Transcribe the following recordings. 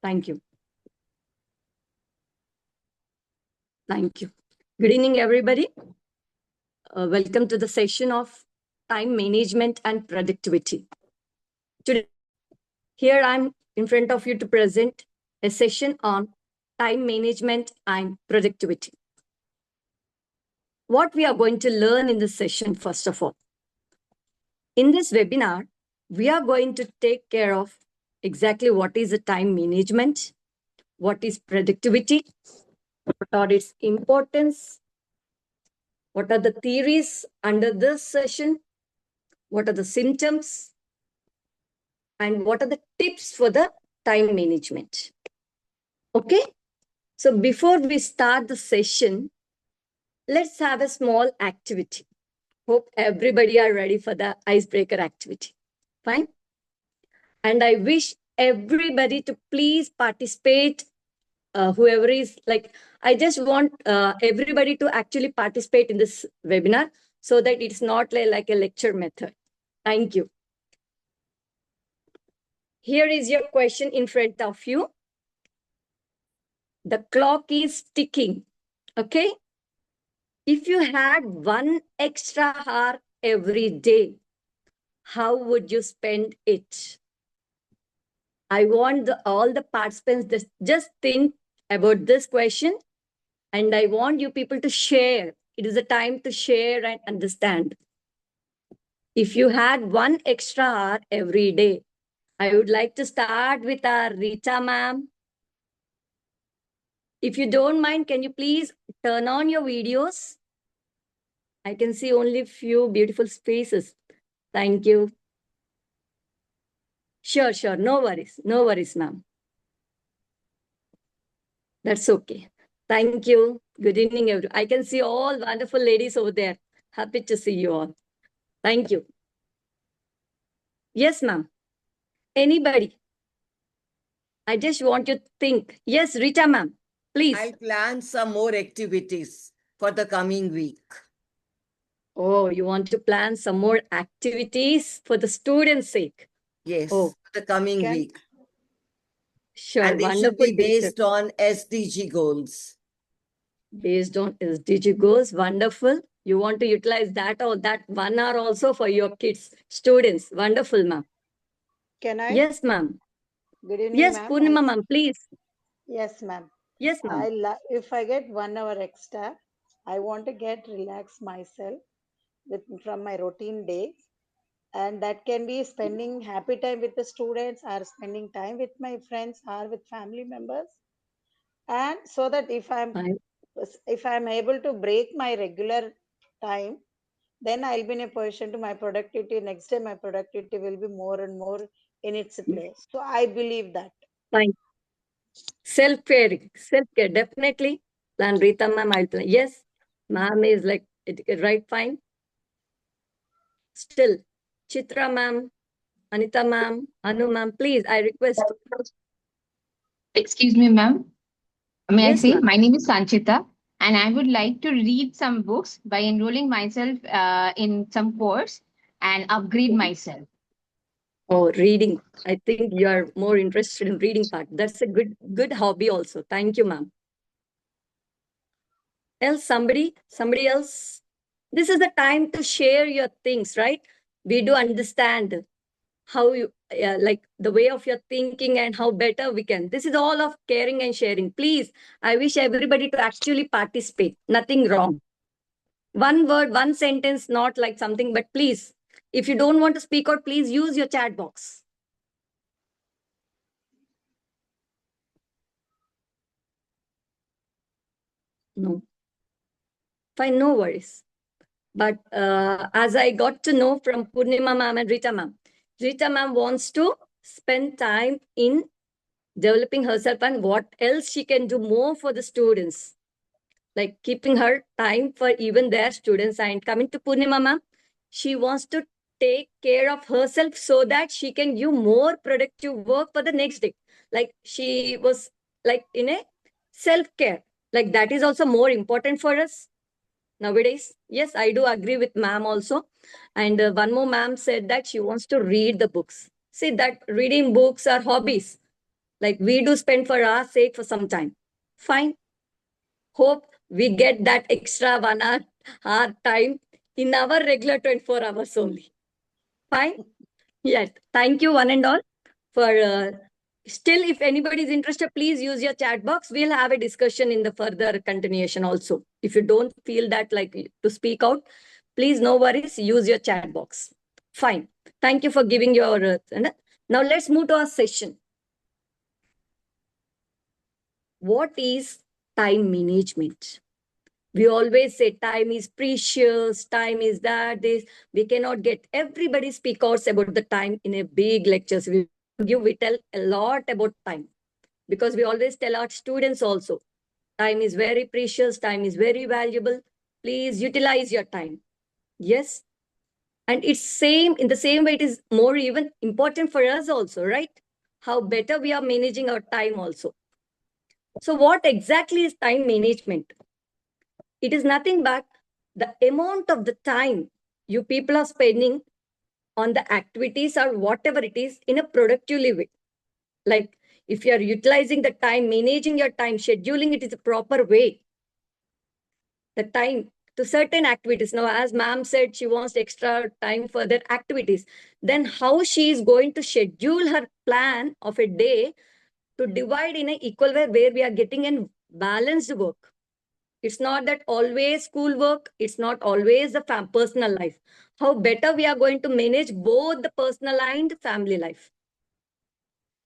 Thank you. Thank you. Good evening, everybody. Welcome to the session of time management and productivity. Today, here I'm in front of you to present a session on time management and productivity. What we are going to learn in this session, first of all. In this webinar, we are going to take care of exactly what is the time management, what is productivity, what are its importance, what are the theories under this session, what are the symptoms, and what are the tips for the time management. Okay, so before we start the session, let's have a small activity. Hope everybody are ready for the icebreaker activity. Fine. And I wish everybody to please participate. Whoever is like, I just want everybody to actually participate in this webinar so that it's not like a lecture method. Thank you. Here is your question in front of you. The clock is ticking. Okay. If you had 1 extra hour every day, how would you spend it? I want all the participants just think about this question, and I want you people to share. It is a time to share and understand. If you had 1 extra hour every day, I would like to start with our Rita ma'am. If you don't mind, can you please turn on your videos? I can see only few beautiful faces. Thank you. Sure. No worries, ma'am. That's okay. Thank you. Good evening, everyone. I can see all wonderful ladies over there. Happy to see you all. Thank you. Yes, ma'am. Anybody? I just want you to think. Yes, Rita ma'am, please. I'll plan some more activities for the coming week. Oh, you want to plan some more activities for the students' sake? Yes, for the coming week. Sure, and they should be based on SDG goals. Based on SDG goals, wonderful. You want to utilize that or that 1 hour also for your kids, students. Wonderful, ma'am. Can I? Yes, ma'am. Good evening, yes, ma'am. Purnima, ma'am, please. Yes, ma'am. Yes, ma'am. If I get 1 hour extra, I want to relax myself from my routine day. And that can be spending happy time with the students or spending time with my friends or with family members. And so that if I'm able to break my regular time, then I'll be in a position to my productivity. Next day, my productivity will be more and more in its place. So I believe that. Fine. Self-care, definitely. Plan Rita, ma'am, I'll plan. Yes, ma'am is like, right, fine. Still, Chitra, ma'am, Anita, ma'am, Anu, ma'am, please, I request. Excuse me, ma'am. May Yes, I say, ma'am. my name is Sanchita, and I would like to read some books by enrolling myself in some course and upgrade myself. Oh, reading. I think you are more interested in reading part. That's a good hobby also. Thank you, ma'am. Else, somebody else. This is the time to share your things, right? We do understand how you like the way of your thinking and how better we can. This is all of caring and sharing. Please, I wish everybody to actually participate. Nothing wrong. One word, one sentence, not like something, but please, if you don't want to speak out, please use your chat box. No. Fine, no worries. But as I got to know from Purnima ma'am and Rita ma'am wants to spend time in developing herself and what else she can do more for the students, like keeping her time for even their students. And coming to Purnima ma'am, she wants to take care of herself so that she can do more productive work for the next day. Like she was like in a self-care, like that is also more important for us nowadays. Yes, I do agree with ma'am also. And one more ma'am said that she wants to read the books. See that reading books are hobbies. Like we do spend for our sake for some time. Fine. Hope we get that extra 1 hour time in our regular 24 hours only. Fine. Yes. Thank you, one and all, for still, if anybody is interested, please use your chat box. We'll have a discussion in the further continuation also. If you don't feel that like to speak out, please, no worries, use your chat box. Fine. Thank you for giving your. Now let's move to our session. What is time management? We always say time is precious, time is that, this. We cannot get everybody speak out about the time in a big lectures. We tell a lot about time because we always tell our students also, time is very precious, time is very valuable. Please utilize your time. Yes. And it's same in the same way, it is more even important for us also, right? How better we are managing our time also. So what exactly is time management? It is nothing but the amount of the time you people are spending on the activities or whatever it is in a productive way. Like if you are utilizing the time, managing your time, scheduling it is a proper way, the time to certain activities. Now, as ma'am said, she wants extra time for their activities. Then how she is going to schedule her plan of a day to divide in an equal way where we are getting a balanced work. It's not that always school work. It's not always the personal life. How better we are going to manage both the personal and family life.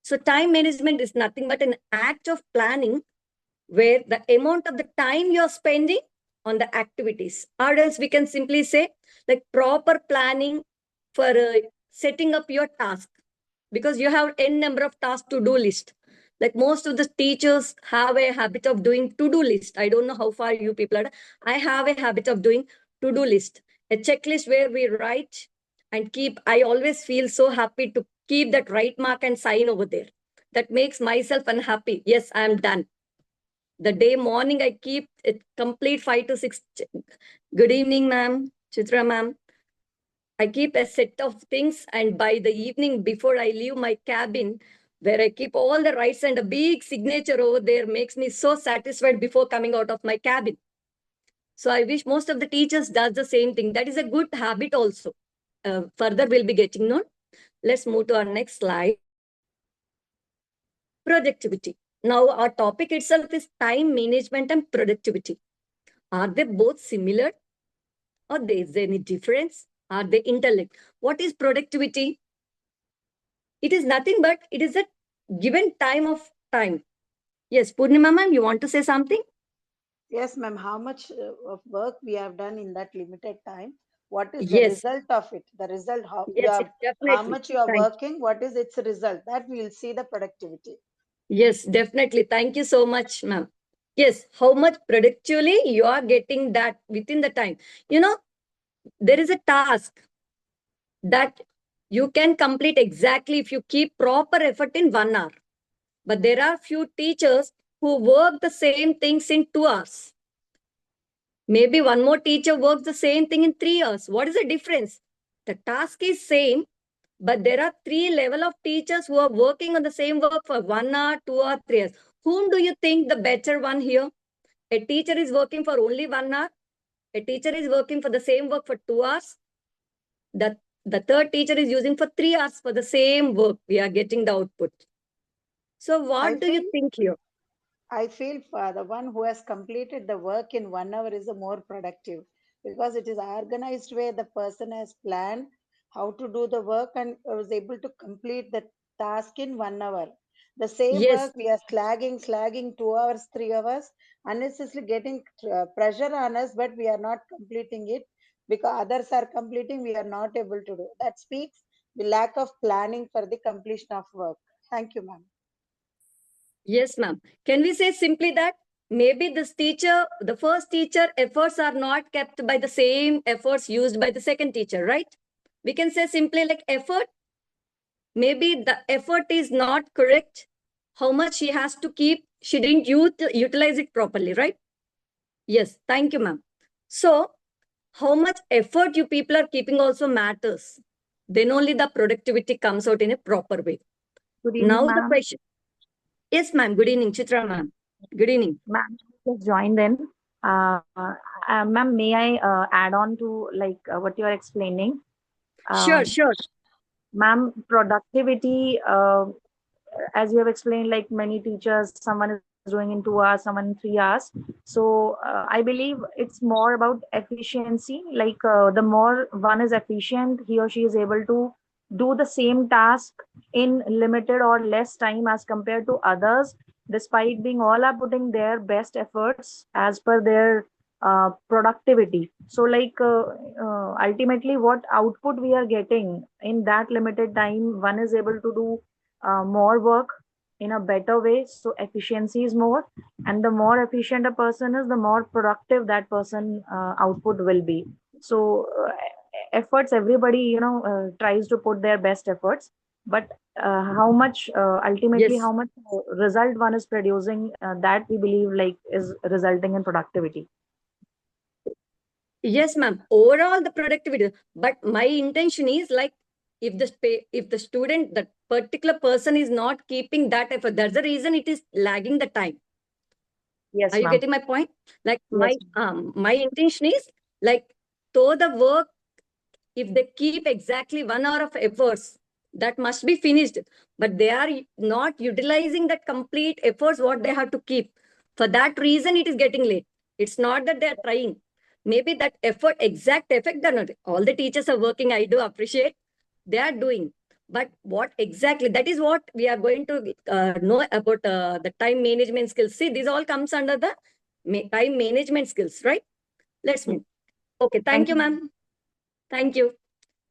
So time management is nothing but an act of planning where the amount of the time you're spending on the activities, or else we can simply say like proper planning for setting up your task, because you have n number of tasks to do list. Like most of the teachers have a habit of doing to do list. I don't know how far you people are. I have a habit of doing to do list, a checklist where we write and keep. I always feel so happy to keep that right mark and sign over there. That makes myself unhappy. Yes, I am done. The day morning, I keep it complete 5 to 6. Good evening, ma'am, Chitra ma'am. I keep a set of things, and by the evening, before I leave my cabin, where I keep all the rights and a big signature over there, makes me so satisfied before coming out of my cabin. So I wish most of the teachers does the same thing. That is a good habit also. Further, we'll be getting known. Let's move to our next slide. Productivity. Now, our topic itself is time management and productivity. Are they both similar? Or is there any difference? Are they interlinked? What is productivity? It is nothing but it is a given time of time. Yes, Purnima ma'am, you want to say something? Yes, ma'am. How much of work we have done in that limited time? What is the Yes, result of it? The result, how you yes, have, how definitely. much you are Thank working, what is its result? That we will see the productivity. Yes, definitely. Thank you so much, ma'am. Yes, how much productively you are getting that within the time. You know, there is a task that you can complete exactly if you keep proper effort in 1 hour. But there are few teachers who work the same things in 2 hours. Maybe one more teacher works the same thing in 3 hours. What is the difference? The task is same, but there are 3 level of teachers who are working on the same work for 1 hour, 2 hour, 3 hours. Whom do you think the better one here? A teacher is working for only 1 hour. A teacher is working for the same work for 2 hours. The third teacher is using for 3 hours for the same work. We are getting the output. So I what do you feel think here? I feel for the one who has completed the work in 1 hour is a more productive because it is organized way the person has planned how to do the work and was able to complete the task in 1 hour. The same Yes, work we are slagging 2 hours, 3 hours, unnecessarily getting pressure on us, but we are not completing it because others are completing, we are not able to do. That speaks the lack of planning for the completion of work. Thank you, ma'am. yes, ma'am. Can we say simply that maybe this teacher, the first teacher efforts are not kept by the same efforts used by the second teacher, right? We can say simply like effort. Maybe the effort is not correct. How much she has to keep, she didn't utilize it properly, right? Yes, thank you, ma'am. So, how much effort you people are keeping also matters. Then only the productivity comes out in a proper way. Good evening, Now the ma'am. question. Yes, ma'am. Good evening, Chitra ma'am. Good evening. Ma'am, just joined in. Ma'am, may I add on to what you are explaining? Sure, sure. Ma'am, productivity, as you have explained, like many teachers, someone is doing in 2 hours, someone in 3 hours. So I believe it's more about efficiency. The more one is efficient, he or she is able to do the same task in limited or less time as compared to others, despite being all are putting their best efforts as per their productivity. So ultimately what output we are getting in that limited time, one is able to do more work in a better way, so efficiency is more, and the more efficient a person is, the more productive that person output will be. So efforts, everybody tries to put their best efforts, but how much ultimately Yes. how much result one is producing, that we believe is resulting in productivity. Yes, ma'am. Overall, the productivity. But my intention is like if the student, that particular person is not keeping that effort, that's the reason it is lagging the time. Yes, Are you ma'am. getting my point? Like Yes. my intention is like though the work, if they keep exactly 1 hour of efforts, that must be finished. But they are not utilizing that complete efforts what they have to keep. For that reason, it is getting late. It's not that they are trying. Maybe that effort, exact effect, they're not. All the teachers are working. I do appreciate they are doing. But what exactly, that is what we are going to know about the time management skills. See, this all comes under the time management skills, right? Let's move. Okay, thank you, ma'am. Thank you.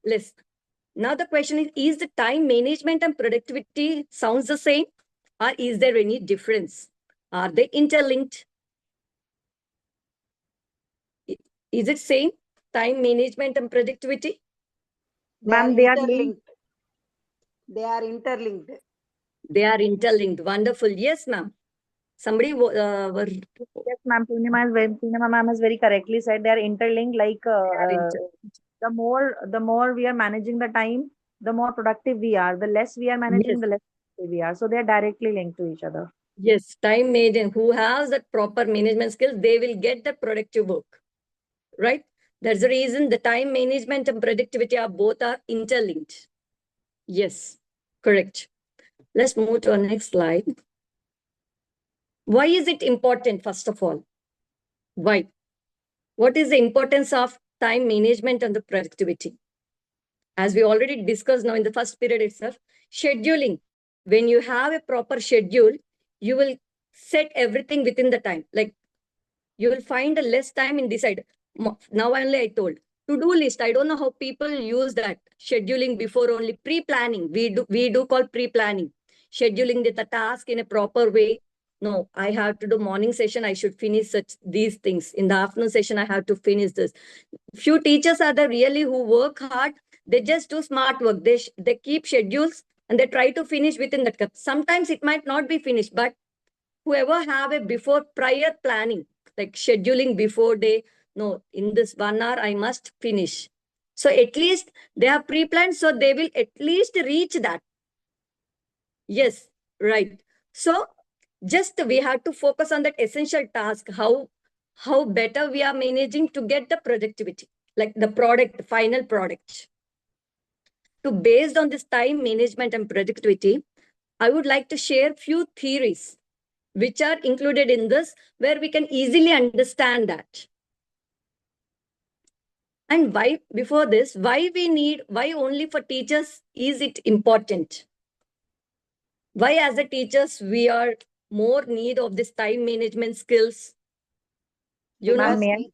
List. Now the question is the time management and productivity sounds the same, or is there any difference? Are they interlinked? Is it same, time management and productivity? They are Ma'am, they are linked. interlinked. They are interlinked. They are interlinked. Wonderful. Yes, ma'am. Somebody were Yes, ma'am. Purnima ma'am has very correctly said they are interlinked. The more we are managing the time, the more productive we are. The less we are managing, yes, the less productive we are. So they are directly linked to each other. yes, time management. Who has that proper management skills, they will get the productive work, right? That's the reason the time management and productivity are both are interlinked. Yes, correct. Let's move to our next slide. Why is it important, first of all? Why? What is the importance of time management and the productivity? As we already discussed now in the first period itself, scheduling. When you have a proper schedule, you will set everything within the time. Like you will find a less time in decide. Now only I told. To-do list. I don't know how people use that. Scheduling before only pre-planning. We do call pre-planning. Scheduling the task in a proper way. No, I have to do morning session. I should finish these things. In the afternoon session, I have to finish this. Few teachers are the really who work hard. They just do smart work. They keep schedules and they try to finish within that. Sometimes it might not be finished, but whoever have a before prior planning, like scheduling before day, no, in this 1 hour I must finish. So at least they have pre-planned, so they will at least reach that. Yes, right. So just we have to focus on that essential task, how better we are managing to get the productivity, like the product, final product. To based on this time management and productivity, I would like to share few theories which are included in this, where we can easily understand that. And why, before this, why only for teachers is it important? Why as a teachers, we are more need of this time management skills? You know? Ma'am, Because may I?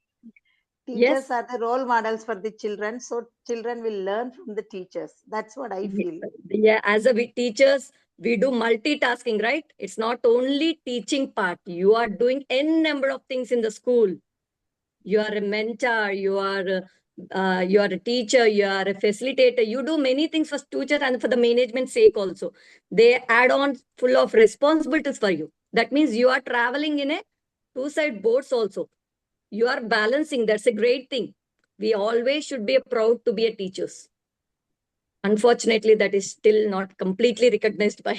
teachers Yes. are the role models for the children, so children will learn from the teachers. That's what I feel. Yeah, as a teachers, we do multitasking, right? It's not only teaching part. You are doing n number of things in the school. You are a mentor, you are a teacher, you are a facilitator. You do many things for teacher and for the management sake also. They add on full of responsibilities for you. That means you are traveling in a two-side boats also. You are balancing. That's a great thing. We always should be proud to be a teachers. Unfortunately, that is still not completely recognized by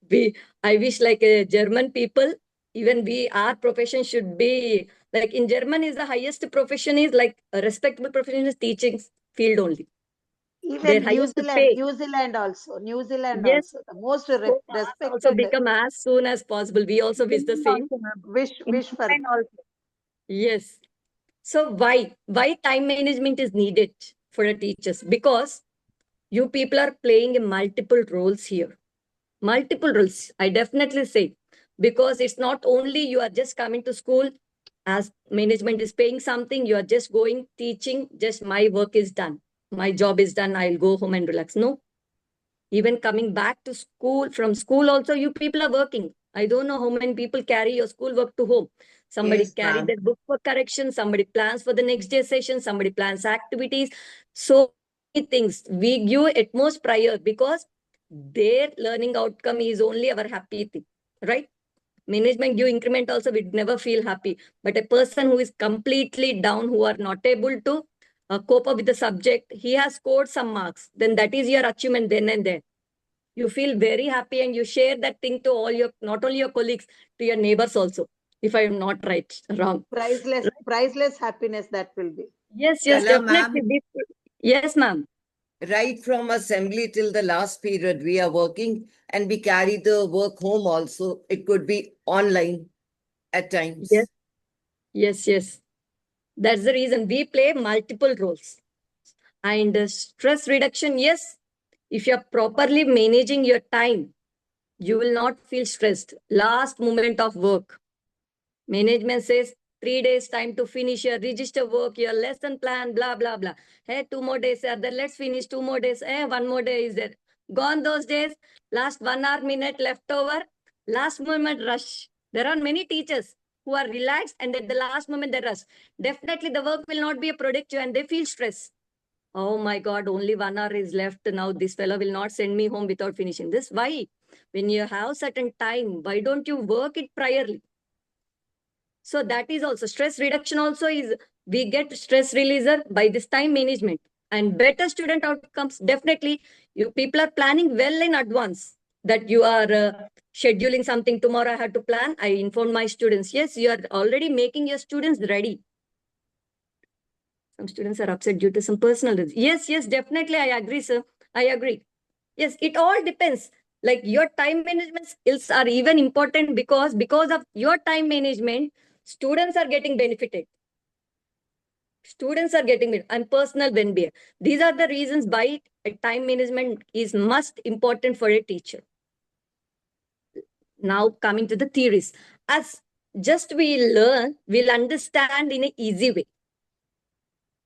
we. I wish like German people, even we, our profession should be like in German is the highest profession is like a respectable profession is teaching field only. Their Even highest pay. New Zealand also, Yes, the most so ours also respected. become as soon as possible. We also wish the same. Also, ma'am. Wish for England also. Yes. So why time management is needed for the teachers? Because you people are playing multiple roles here. Multiple roles. I definitely say because it's not only you are just coming to school as management is paying something, you are just going teaching, just my work is done. My job is done. I'll go home and relax. No. Even coming back to school, from school also, you people are working. I don't know how many people carry your school work to home. Somebody Yes, carry ma'am. their book for correction, somebody plans for the next day session, somebody plans activities. So many things. We give utmost prior because their learning outcome is only our happy thing, right? Management give increment also, we never feel happy. But a person who is completely down, who are not able to cope up with the subject, he has scored some marks, then that is your achievement then and there. You feel very happy and you share that thing to all your, not only your colleagues, to your neighbors also, if I am not wrong. priceless happiness that will be. Yes, Kala, ma'am, definitely. Yes, ma'am. right from assembly till the last period, we are working and we carry the work home also. It could be online at times. Yes. That's the reason we play multiple roles. And stress reduction, yes, if you're properly managing your time, you will not feel stressed. Last moment of work. Management says 3 days time to finish your register work, your lesson plan, blah, blah, blah. Hey, 2 more days are there. Let's finish 2 more days. Hey, 1 more day is there. Gone those days. Last 1 hour minute left over. Last moment rush. There are many teachers who are relaxed and at the last moment they rush. Definitely the work will not be productive and they feel stress. Oh my God, only 1 hour is left now. This fellow will not send me home without finishing this. Why? When you have certain time, why don't you work it priorly? So that is also stress reduction also is we get stress releaser by this time management and better student outcomes. Definitely you people are planning well in advance that you are scheduling something tomorrow. I have to plan. I inform my students. Yes, you are already making your students ready. Some students are upset due to some personal reasons. Yes, definitely. I agree, sir. I agree. Yes, it all depends. Like your time management skills are even important because of your time management, students are getting benefited. Students are getting it and personal well-being. These are the reasons why time management is must important for a teacher. Now coming to the theories. As just we learn, we'll understand in an easy way.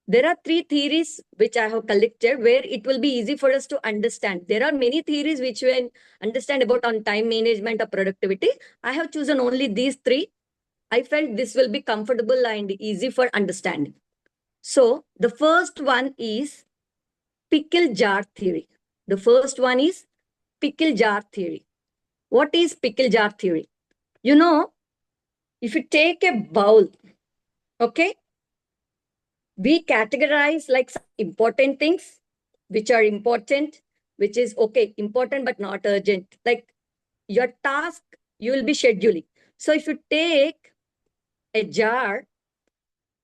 There are 3 theories which I have collected where it will be easy for us to understand. There are many theories which we understand about on time management or productivity. I have chosen only these 3. I felt this will be comfortable and easy for understanding. So the first one is pickle jar theory. The first one is pickle jar theory. What is pickle jar theory? You know, if you take a bowl, okay, we categorize like some important things which are important, which is okay, important but not urgent. Like your task, you will be scheduling. So if you take a jar,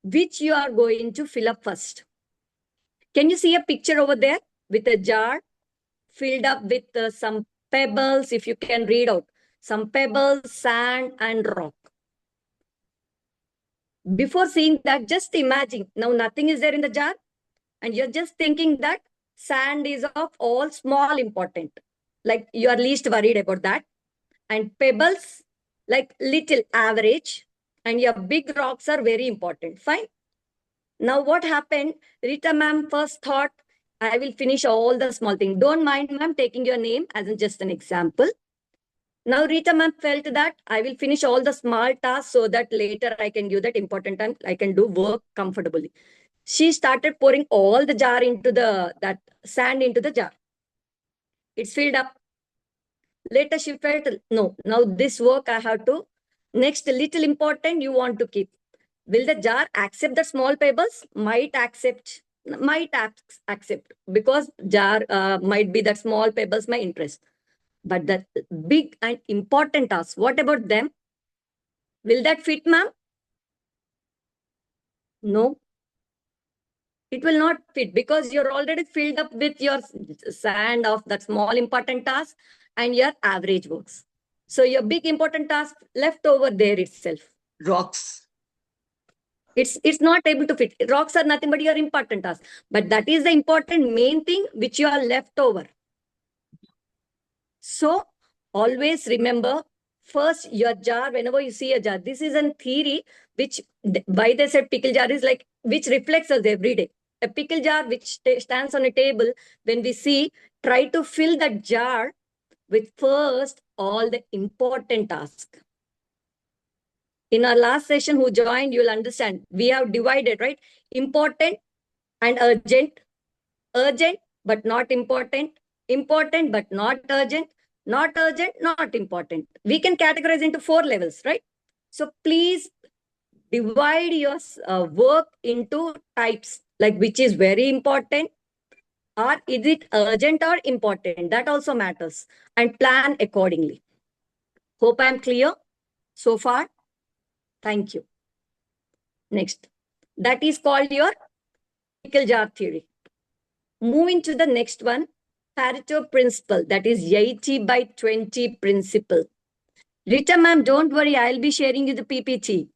which you are going to fill up first? Can you see a picture over there with a jar filled up with some pebbles, if you can read out, some pebbles, sand, and rock. Before seeing that, just imagine now nothing is there in the jar, and you're just thinking that sand is of all small important, like you are least worried about that, and pebbles like little average, and your big rocks are very important. Fine. Now what happened? Rita ma'am first thought, I will finish all the small things. Don't mind ma'am taking your name as in just an example. Now Rita ma'am felt that I will finish all the small tasks so that later I can give that important time. I can do work comfortably. She started pouring all the jar into that sand into the jar. It's filled up. Later she felt, no, now this work I have to, next little important you want to keep. Will the jar accept the small pebbles? Might accept. might accept because jar might be that small pebbles my interest. But that big and important task, what about them? Will that fit, ma'am? No. It will not fit because you're already filled up with your sand of that small important task and your average works. So your big important task left over there itself. Rocks. It's not able to fit. Rocks are nothing but your important task. But that is the important main thing which you are left over. So always remember, first your jar, whenever you see a jar, this is a theory which why they said pickle jar is like which reflects us every day. A pickle jar which stands on a table, when we see, try to fill that jar with first all the important tasks. In our last session, who joined, you'll understand. We have divided, right? Important and urgent, urgent but not important, important but not urgent, not urgent, not important. We can categorize into 4 levels, right? So please divide your work into types, like which is very important, or is it urgent or important? That also matters. And plan accordingly. Hope I'm clear so far. Thank you. Next. That is called your pickle jar theory. Moving to the next one, Pareto principle, that is 80/20 principle. Rita ma'am, don't worry, I'll be sharing you the PPT.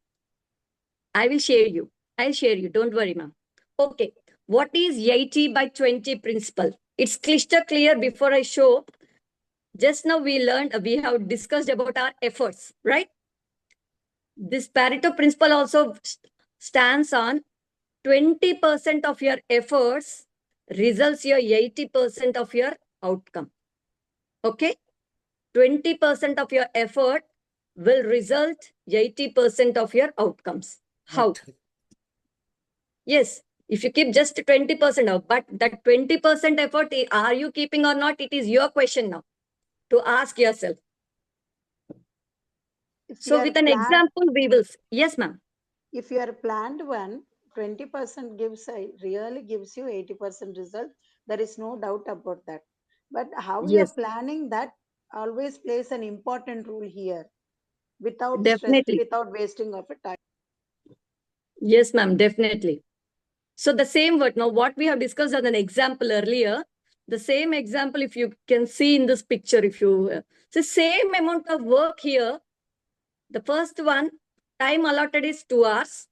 I will share you. I'll share you, don't worry ma'am. Okay, what is 80/20 principle? It's crystal clear before I show. Just now we have discussed about our efforts, right? This Pareto principle also stands on 20% of your efforts results your 80% of your outcome. Okay? 20% of your effort will result 80% of your outcomes. How? Yes, if you keep just 20% of, but that 20% effort, are you keeping or not? It is your question now to ask yourself. So with an example, we will, yes ma'am. If you are planned one, 20% really gives you 80% result. There is no doubt about that. But how you are planning that always plays an important role here, without stress, without wasting of a time. Yes, ma'am, definitely. So the same word, now what we have discussed as an example earlier, the same example, if you can see in this picture, if you, the same amount of work here, the first one, time allotted is 2 hours.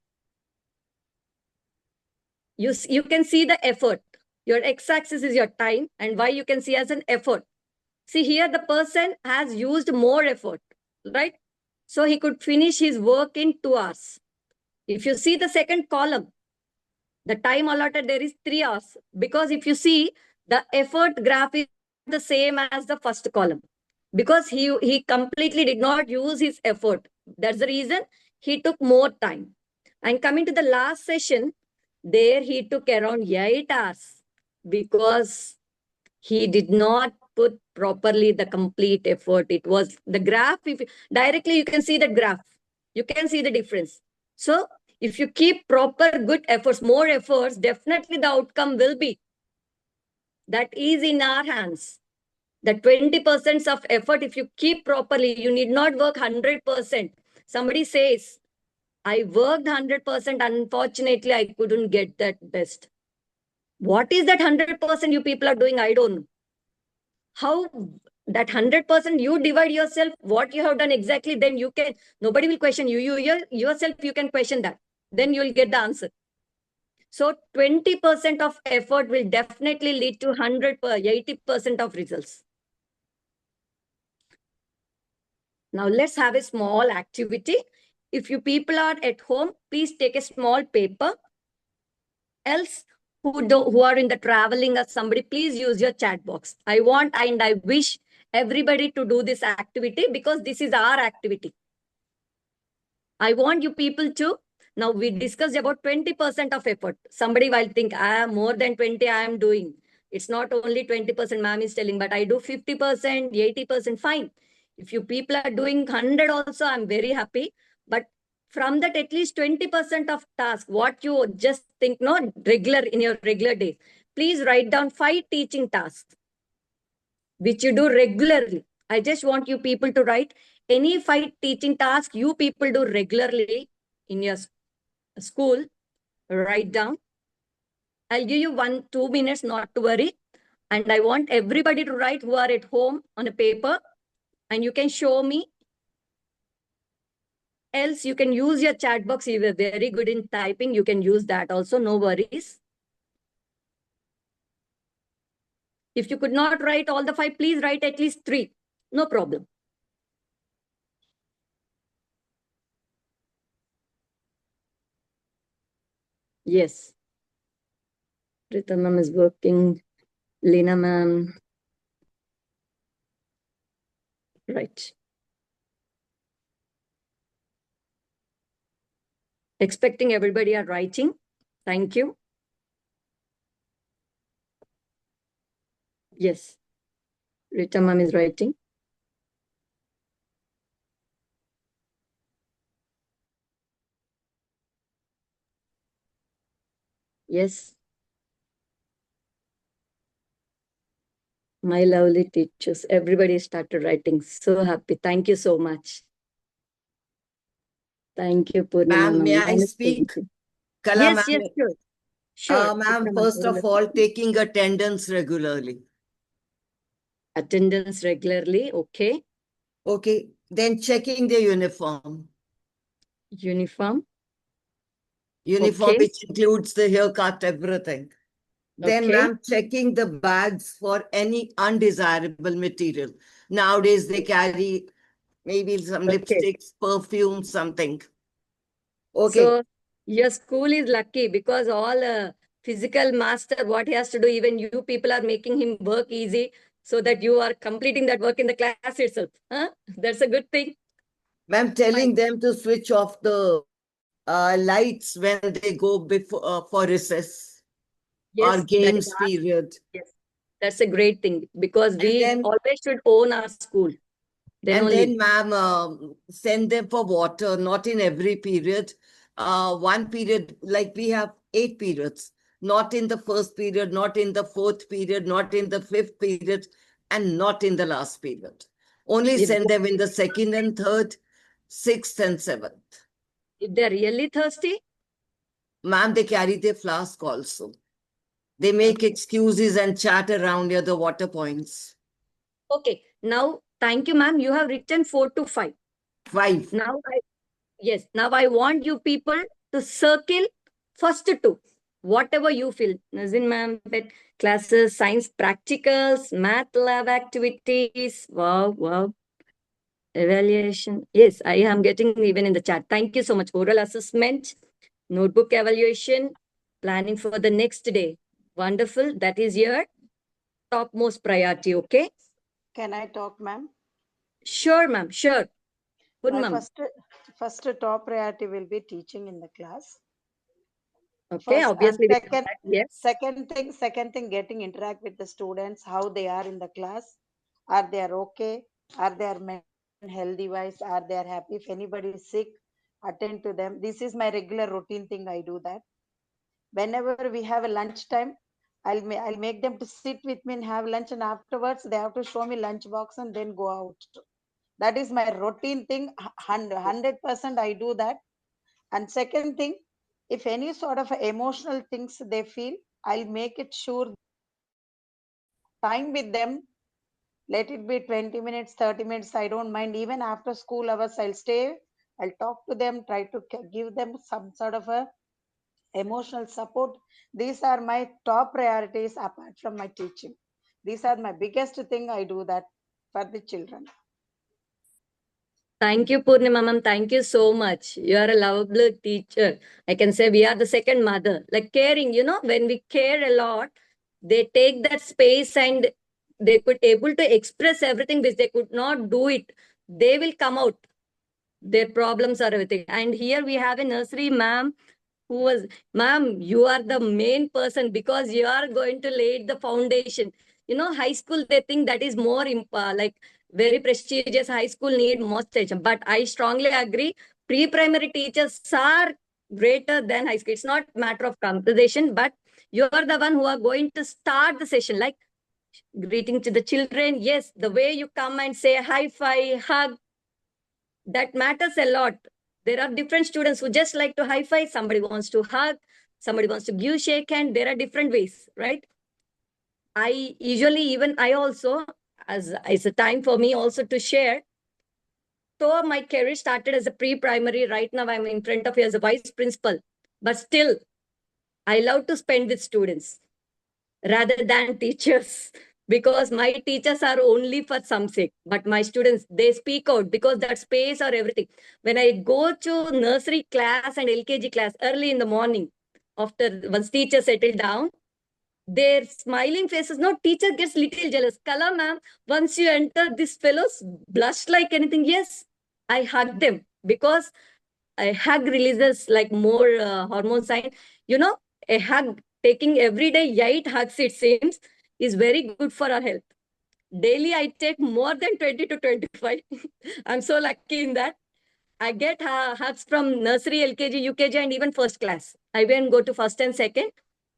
You can see the effort. Your x-axis is your time and y you can see as an effort. See here, the person has used more effort, right? So he could finish his work in 2 hours. If you see the second column, the time allotted there is 3 hours. Because if you see, the effort graph is the same as the first column. Because he completely did not use his effort. That's the reason he took more time. And coming to the last session, there he took around 8 hours. Because he did not put properly the complete effort. It was the graph. If directly you can see the graph. You can see the difference. So if you keep proper good efforts, more efforts, definitely the outcome will be. That is in our hands. The 20% of effort, if you keep properly, you need not work 100%. Somebody says, I worked 100%. Unfortunately, I couldn't get that best. What is that 100% you people are doing? I don't know. How that 100% you divide yourself, what you have done exactly, then you can, nobody will question you. Yourself, you can question that. Then you will get the answer. So 20% of effort will definitely lead to 80% of results. Now let's have a small activity. If you people are at home, please take a small paper. Else, who are in the traveling or somebody, please use your chat box. I want and I wish everybody to do this activity because this is our activity. I want you people to, now we discussed about 20% of effort. Somebody will think, more than 20 I am doing. It's not only 20% ma'am is telling, but I do 50%, 80%, fine. If you people are doing 100 also, I'm very happy. But from that at least 20% of task, what you just think, no, regular in your regular days, please write down 5 teaching tasks, which you do regularly. I just want you people to write any 5 teaching tasks you people do regularly in your school. Write down. I'll give you 1-2 minutes, not to worry. And I want everybody to write who are at home on a paper, and you can show me. Else, you can use your chat box. You were very good in typing. You can use that also. No worries. If you could not write all the 5, please write at least 3. No problem. Yes. Rita ma'am is working. Lena ma'am. Right. Expecting everybody are writing. Thank you. Yes. Rita ma'am is writing. Yes. My lovely teachers. Everybody started writing. So happy. Thank you so much. Thank you, Purnima. Ma'am, may I Honestly. speak? Kala Yes, ma'am. yes, sure. Sure. Ma'am, Rita ma'am, first of all, taking attendance regularly. attendance regularly. Okay. Okay. Then checking the uniform. Uniform. Uniform, Okay. which includes the haircut, everything. Then, Okay. ma'am, checking the bags for any undesirable material. Nowadays, they carry maybe some Okay. lipsticks, perfume, something. Okay. So your school is lucky because all physical master, what he has to do, even you people are making him work easy so that you are completing that work in the class itself. Huh? That's a good thing. Ma'am, telling them to switch off the lights when they go before for recess or Yes, that is games our, period. yes, that's a great thing because we then- always should own our school. Then And only. then, ma'am, send them for water, not in every period. One period, like we have 8 periods, not in the first period, not in the 4th period, not in the 5th period, and not in the last period. Only If send them in the 2nd and 3rd, 6th and 7th. If they're really thirsty, Ma'am, they carry their flask also. They make excuses and chat around near the water points. okay. Now, thank you, ma'am. You have written 4 to 5. 5. Now, now I want you people to circle first 2. Whatever you feel. Nazin ma'am, pet classes, science practicals, math lab activities. Wow, wow. Evaluation. Yes, I am getting even in the chat. Thank you so much. Oral assessment, notebook evaluation, planning for the next day. Wonderful. That is your topmost priority. Okay. Can I talk, ma'am? Sure, ma'am. Sure. Good, My ma'am. first top priority will be teaching in the class. Okay, First, obviously. and second, Yes. second thing, getting interact with the students, how they are in the class. Are they are okay? Are they are healthy wise? Are they are happy? If anybody is sick, attend to them. This is my regular routine thing. I do that. Whenever we have a lunch time, I'll make them to sit with me and have lunch, and afterwards they have to show me lunch box and then go out. That is my routine thing. 100% I do that. And second thing, if any sort of emotional things they feel, I'll make it sure time with them. Let it be 20 minutes, 30 minutes. I don't mind. Even after school hours, I'll stay. I'll talk to them, try to give them some sort of a emotional support. These are my top priorities apart from my teaching. These are my biggest thing. I do that for the children. Thank you, Purnima ma'am. Thank you so much. You are a lovable teacher. I can say we are the second mother. Like caring, when we care a lot, they take that space and they could able to express everything which they could not do it. They will come out. Their problems are everything. And here we have a nursery ma'am who was, ma'am, you are the main person because you are going to lay the foundation. High school, they think that is more like very prestigious. High school need more attention. But I strongly agree, Pre-primary teachers are greater than high school. It's not matter of conversation, but you're the one who are going to start the session, like greeting to the children. Yes, the way you come and say high five, hug, that matters a lot. There are different students who just like to high five. Somebody wants to hug. Somebody wants to give shake hand. There are different ways, right? I usually, even I also, as it's a time for me also to share. So my career started as a pre-primary. Right now I'm in front of you as a vice principal. But still, I love to spend with students rather than teachers, because my teachers are only for some sake. But my students, they speak out because that space or everything. When I go to nursery class and LKG class early in the morning, after once teacher settled down, their smiling faces, no, teacher gets little jealous. Kala ma'am, once you enter, these fellows blush like anything. Yes, I hug them because a hug releases like more hormone sign. You know, a hug, taking every day 8 hugs, it seems, is very good for our health. Daily, I take more than 20 to 25. I'm so lucky in that. I get hugs from nursery, LKG, UKG, and even first class. I even go to first and second.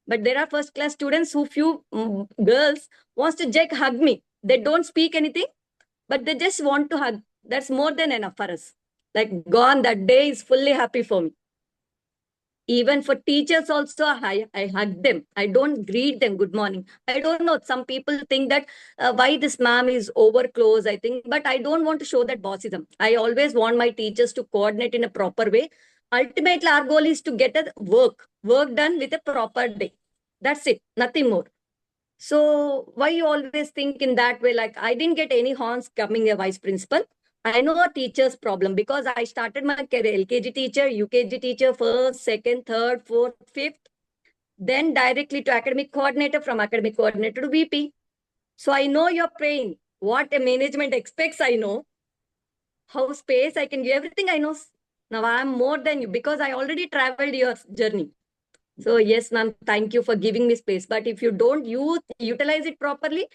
But there are first class students who few girls wants to just hug me. They don't speak anything, but they just want to hug. That's more than enough for us. Like gone, that day is fully happy for me. Even for teachers also, I hug them. I don't greet them good morning. I don't know. Some people think that why this ma'am is over close, I think. But I don't want to show that bossism. I always want my teachers to coordinate in a proper way. Ultimately, our goal is to get a work done with a proper day. That's it. Nothing more. So why you always think in that way? Like I didn't get any horns coming a vice principal. I know a teacher's problem because I started my career LKG teacher, UKG teacher, first, second, third, fourth, fifth, then directly to academic coordinator, from academic coordinator to VP. So I know your pain. What a management expects, I know. How space I can give, everything I know. Now I'm more than you because I already traveled your journey. So yes, ma'am, thank you for giving me space. But if you don't utilize it properly,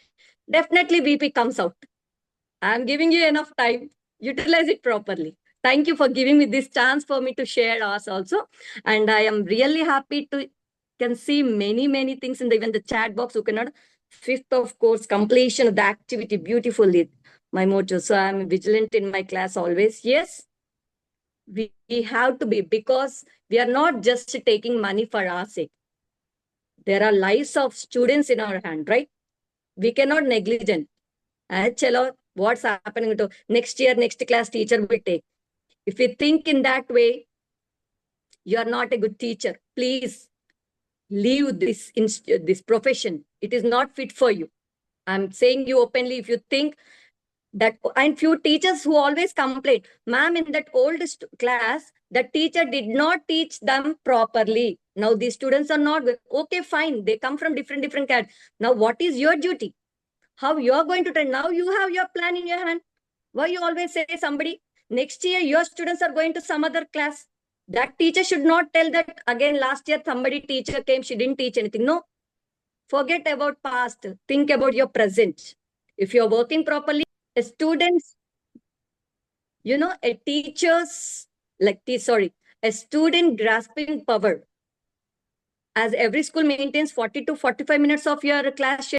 definitely VP comes out. I'm giving you enough time. Utilize it properly. Thank you for giving me this chance for me to share us also. And I am really happy to can see many things in even the chat box who cannot. Fifth, of course, completion of the activity beautifully. My motto. So I'm vigilant in my class always. Yes, we have to be, because we are not just taking money for our sake. There are lives of students in our hand, right? We cannot negligent. Chalo, what's happening to next year, next class teacher will take. If you think in that way, you are not a good teacher. Please leave this profession. It is not fit for you. I'm saying you openly. If you think that, and few teachers who always complain, ma'am, in that old class, the teacher did not teach them properly. Now these students are not good. Okay, fine. They come from different cats. Now what is your duty? How you're going to train? Now you have your plan in your hand. Why you always say somebody, next year your students are going to some other class? That teacher should not tell that again last year somebody teacher came, she didn't teach anything. No, forget about past. Think about your present. If you're working properly, a student's, a teacher's, a student grasping power. As every school maintains 40 to 45 minutes of your class